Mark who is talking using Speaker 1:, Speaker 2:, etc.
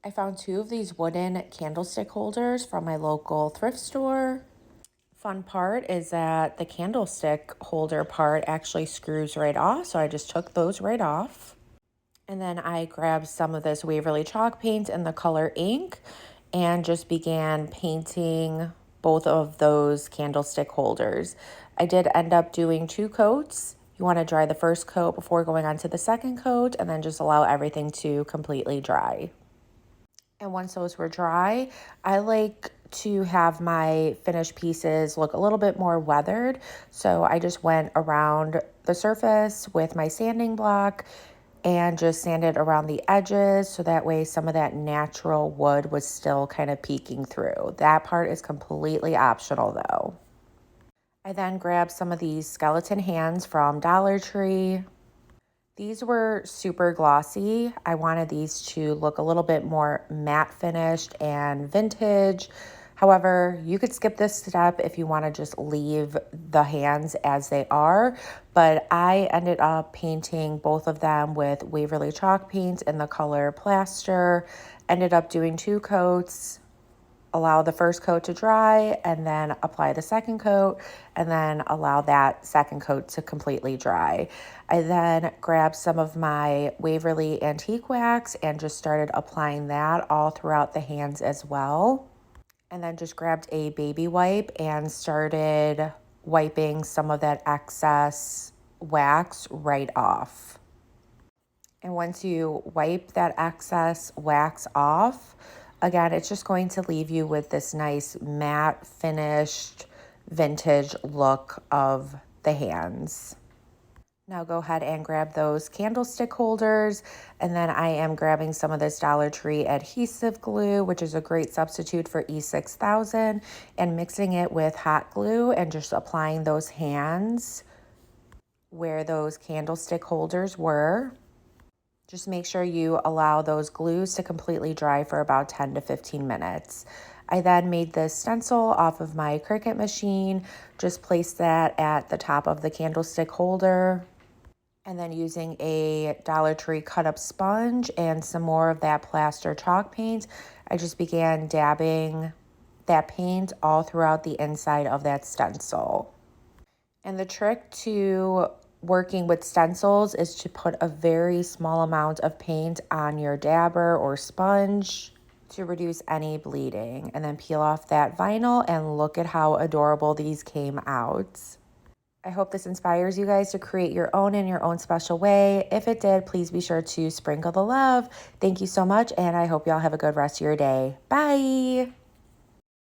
Speaker 1: I found two of these wooden candlestick holders from my local thrift store. Fun part is that the candlestick holder part actually screws right off, so I just took those right off. And then I grabbed some of this Waverly chalk paint in the color ink and just began painting both of those candlestick holders. I did end up doing 2 coats. You want to dry the first coat before going on to the second coat, and then just allow everything to completely dry. And once those were dry, I like to have my finished pieces look a little bit more weathered. So I just went around the surface with my sanding block and just sanded around the edges so that way some of that natural wood was still kind of peeking through. That part is completely optional though. I then grabbed some of these skeleton hands from Dollar Tree. These were super glossy. I wanted these to look a little bit more matte finished and vintage. However, you could skip this step if you want to just leave the hands as they are, but I ended up painting both of them with Waverly chalk paint in the color plaster, ended up doing 2 coats, allow the first coat to dry, and then apply the second coat, and then allow that second coat to completely dry. I then grabbed some of my Waverly antique wax and just started applying that all throughout the hands as well. And then just grabbed a baby wipe and started wiping some of that excess wax right off. And once you wipe that excess wax off, again, it's just going to leave you with this nice matte finished vintage look of the hands. Now go ahead and grab those candlestick holders, and then I am grabbing some of this Dollar Tree adhesive glue, which is a great substitute for E6000, and mixing it with hot glue and just applying those hands where those candlestick holders were. Just make sure you allow those glues to completely dry for about 10 to 15 minutes. I then made this stencil off of my Cricut machine, just placed that at the top of the candlestick holder, and then using a Dollar Tree cut up sponge and some more of that plaster chalk paint, I just began dabbing that paint all throughout the inside of that stencil. And the trick to working with stencils is to put a very small amount of paint on your dabber or sponge to reduce any bleeding, and then peel off that vinyl, and look at how adorable these came out. I hope this inspires you guys to create your own in your own special way. If it did, please be sure to sprinkle the love. Thank you so much, and I hope y'all have a good rest of your day. Bye.